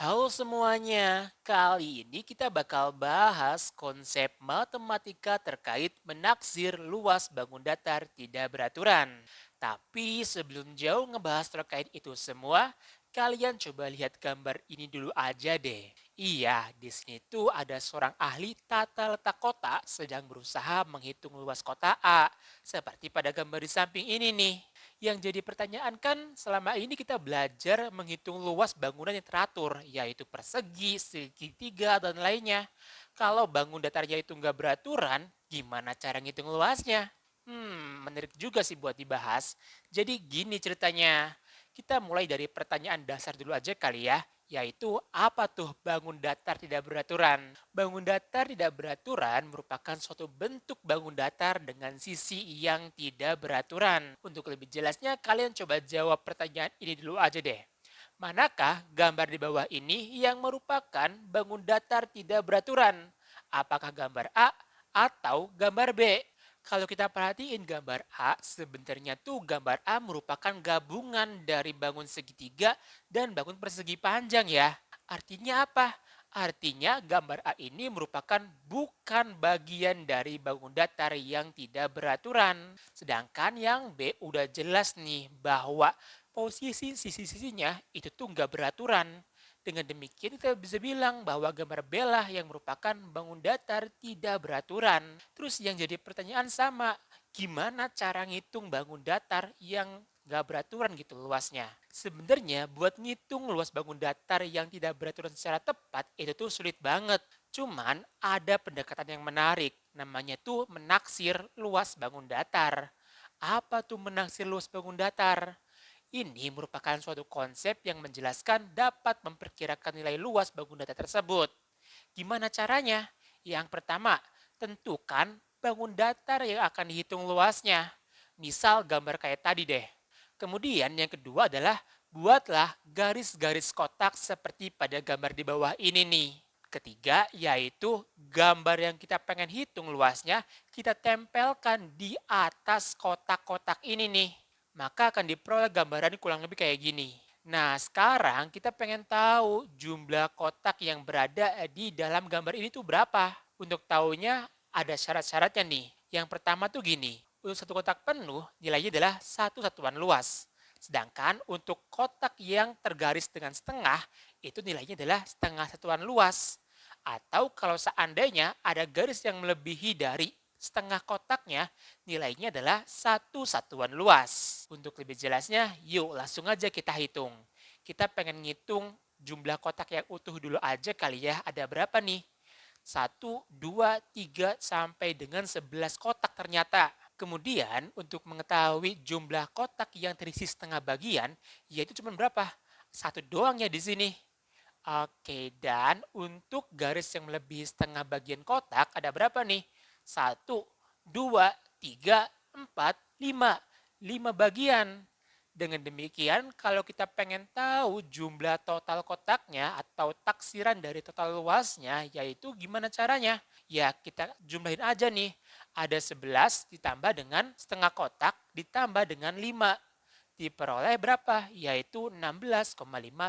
Halo semuanya, kali ini kita bakal bahas konsep matematika terkait menaksir luas bangun datar tidak beraturan. Tapi sebelum jauh ngebahas terkait itu semua, kalian coba lihat gambar ini dulu aja deh. Iya, di sini tuh ada seorang ahli tata letak kota sedang berusaha menghitung luas kota A, seperti pada gambar di samping ini nih. Yang jadi pertanyaan kan selama ini kita belajar menghitung luas bangunan yang teratur, yaitu persegi, segitiga, dan lainnya. Kalau bangun datarnya itu nggak beraturan, gimana cara ngitung luasnya? Menarik juga sih buat dibahas. Jadi gini ceritanya. Kita mulai dari pertanyaan dasar dulu aja kali ya, yaitu apa tuh bangun datar tidak beraturan? Bangun datar tidak beraturan merupakan suatu bentuk bangun datar dengan sisi yang tidak beraturan. Untuk lebih jelasnya, kalian coba jawab pertanyaan ini dulu aja deh. Manakah gambar di bawah ini yang merupakan bangun datar tidak beraturan? Apakah gambar A atau gambar B? Kalau kita perhatiin gambar A, sebenarnya tuh gambar A merupakan gabungan dari bangun segitiga dan bangun persegi panjang ya. Artinya apa? Artinya gambar A ini merupakan bukan bagian dari bangun datar yang tidak beraturan. Sedangkan yang B udah jelas nih bahwa posisi sisi-sisinya itu tuh nggak beraturan. Dengan demikian kita bisa bilang bahwa gambar B lah yang merupakan bangun datar tidak beraturan. Terus yang jadi pertanyaan sama, gimana cara ngitung bangun datar yang nggak beraturan gitu luasnya? Sebenarnya buat ngitung luas bangun datar yang tidak beraturan secara tepat itu tuh sulit banget. Cuman ada pendekatan yang menarik, namanya tuh menaksir luas bangun datar. Apa tuh menaksir luas bangun datar? Ini merupakan suatu konsep yang menjelaskan dapat memperkirakan nilai luas bangun datar tersebut. Gimana caranya? Yang pertama, tentukan bangun datar yang akan dihitung luasnya. Misal gambar kayak tadi deh. Kemudian yang kedua adalah buatlah garis-garis kotak seperti pada gambar di bawah ini nih. Ketiga, yaitu gambar yang kita pengen hitung luasnya, kita tempelkan di atas kotak-kotak ini nih. Maka akan diperoleh gambaran kurang lebih kayak gini. Nah, sekarang kita pengen tahu jumlah kotak yang berada di dalam gambar ini tuh berapa. Untuk tahunya ada syarat-syaratnya nih. Yang pertama tuh gini, untuk satu kotak penuh nilainya adalah satu satuan luas. Sedangkan untuk kotak yang tergaris dengan setengah, itu nilainya adalah setengah satuan luas. Atau kalau seandainya ada garis yang melebihi dari setengah kotaknya, nilainya adalah satu satuan luas. Untuk lebih jelasnya, yuk langsung aja kita hitung. Kita pengen ngitung jumlah kotak yang utuh dulu aja kali ya, ada berapa nih? Satu, 2, 3, sampai dengan 11 kotak ternyata. Kemudian untuk mengetahui jumlah kotak yang terisi setengah bagian, yaitu cuma berapa? Satu doang ya di sini. Oke, dan untuk garis yang melebihi setengah bagian kotak ada berapa nih? Satu, 2, 3, 4, 5. 5 bagian. Dengan demikian, kalau kita pengen tahu jumlah total kotaknya atau taksiran dari total luasnya, yaitu gimana caranya? Ya, kita jumlahin aja nih. Ada 11 ditambah dengan setengah kotak ditambah dengan 5. Diperoleh berapa? Yaitu 16,5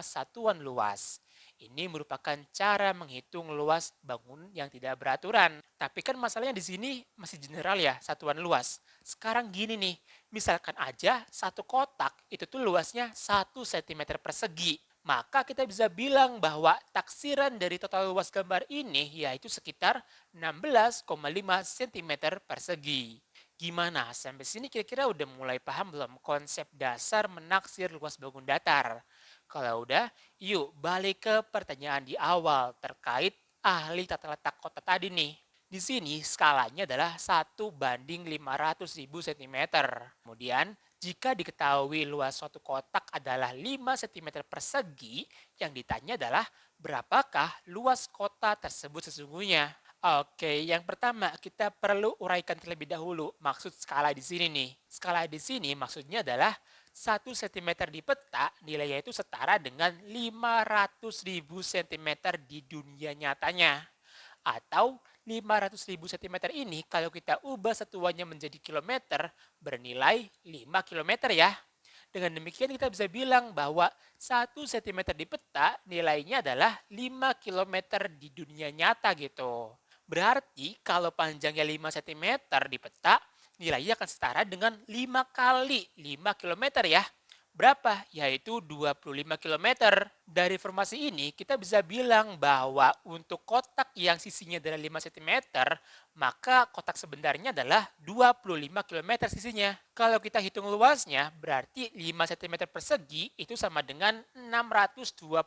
satuan luas. Ini merupakan cara menghitung luas bangun yang tidak beraturan. Tapi kan masalahnya di sini masih general ya, satuan luas. Sekarang gini nih, misalkan aja satu kotak itu tuh luasnya 1 cm persegi. Maka kita bisa bilang bahwa taksiran dari total luas gambar ini yaitu sekitar 16,5 cm persegi. Gimana? Sampai sini kira-kira udah mulai paham belum konsep dasar menaksir luas bangun datar? Kalau udah, yuk balik ke pertanyaan di awal terkait ahli tata letak kota tadi nih. Di sini skalanya adalah 1 banding 500.000 cm. Kemudian, jika diketahui luas suatu kotak adalah 5 cm persegi, yang ditanya adalah berapakah luas kota tersebut sesungguhnya. Oke, yang pertama kita perlu uraikan terlebih dahulu maksud skala di sini nih. Skala di sini maksudnya adalah 1 cm di peta nilainya itu setara dengan 500.000 cm di dunia nyatanya. Atau 500.000 cm ini kalau kita ubah satuannya menjadi kilometer bernilai 5 kilometer ya. Dengan demikian kita bisa bilang bahwa 1 cm di peta nilainya adalah 5 kilometer di dunia nyata gitu. Berarti kalau panjangnya 5 cm di peta, nilainya akan setara dengan 5 kali 5 kilometer ya. Berapa? Yaitu 25 kilometer. Dari informasi ini kita bisa bilang bahwa untuk kotak yang sisinya adalah 5 cm, maka kotak sebenarnya adalah 25 kilometer sisinya. Kalau kita hitung luasnya, berarti 5 cm persegi itu sama dengan 625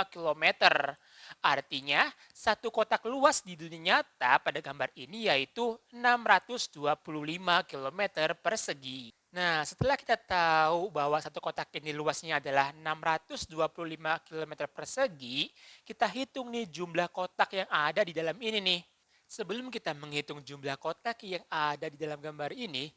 kilometer. Artinya, satu kotak luas di dunia nyata pada gambar ini yaitu 625 kilometer persegi. Nah, setelah kita tahu bahwa satu kotak ini luasnya adalah 625 kilometer persegi, kita hitung nih jumlah kotak yang ada di dalam ini nih. Sebelum kita menghitung jumlah kotak yang ada di dalam gambar ini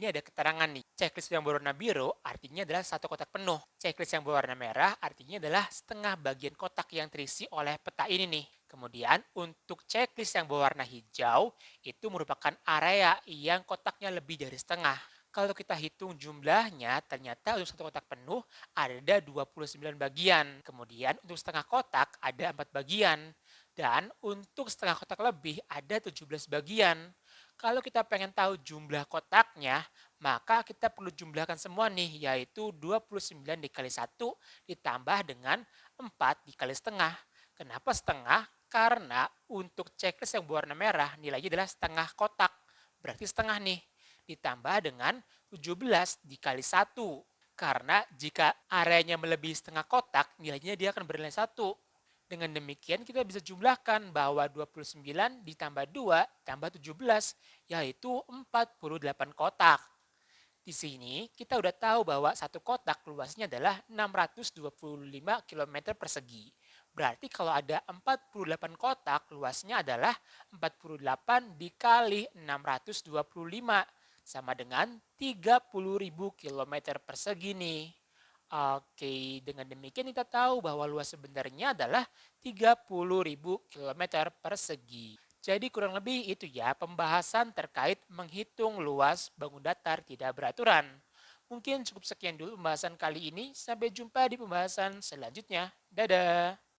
ada keterangan nih. Checklist yang berwarna biru artinya adalah satu kotak penuh. Checklist yang berwarna merah artinya adalah setengah bagian kotak yang terisi oleh peta ini nih. Kemudian untuk checklist yang berwarna hijau itu merupakan area yang kotaknya lebih dari setengah. Kalau kita hitung jumlahnya, ternyata untuk satu kotak penuh ada 29 bagian. Kemudian untuk setengah kotak ada 4 bagian. Dan untuk setengah kotak lebih ada 17 bagian. Kalau kita pengen tahu jumlah kotaknya, maka kita perlu jumlahkan semua nih, yaitu 29 dikali 1 ditambah dengan 4 dikali setengah. Kenapa setengah? Karena untuk checklist yang berwarna merah nilainya adalah setengah kotak. Berarti setengah nih ditambah dengan 17 dikali 1. Karena jika areanya melebihi setengah kotak, nilainya dia akan bernilai 1. Dengan demikian kita bisa jumlahkan bahwa 29 ditambah 2 tambah 17, yaitu 48 kotak. Di sini kita udah tahu bahwa satu kotak luasnya adalah 625 km persegi. Berarti kalau ada 48 kotak, luasnya adalah 48 dikali 625 sama dengan 30.000 km persegi nih. Oke, dengan demikian kita tahu bahwa luas sebenarnya adalah 30.000 km persegi. Jadi kurang lebih itu ya pembahasan terkait menghitung luas bangun datar tidak beraturan. Mungkin cukup sekian dulu pembahasan kali ini. Sampai jumpa di pembahasan selanjutnya. Dadah!